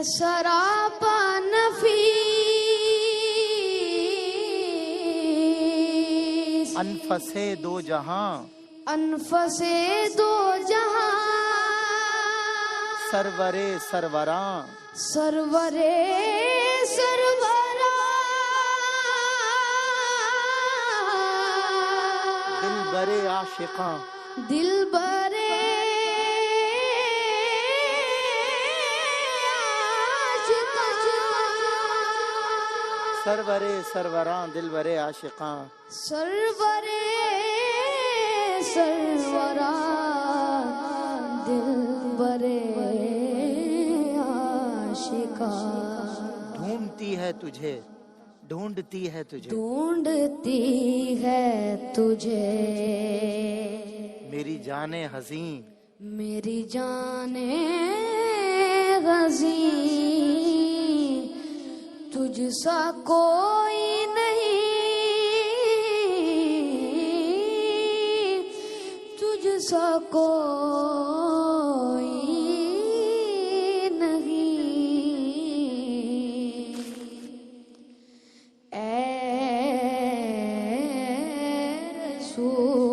سراپا نفیس، انفس دو جہاں، انفس دو جہاں، سرور سروراں، سرور سروراں، دلبر عاشقاں، دلبر سرور سروراں، دلبر عاشقاں، سرور سروراں، دلبر عاشقاں، ڈھونڈتی ہے تجھے، ڈھونڈتی ہے تجھے، ڈھونڈتی ہے تجھے، میری جان حزین، میری جان حزین، تجھ سا کوئی نہیں، تجھ سا کوئی نہیں، اے رسول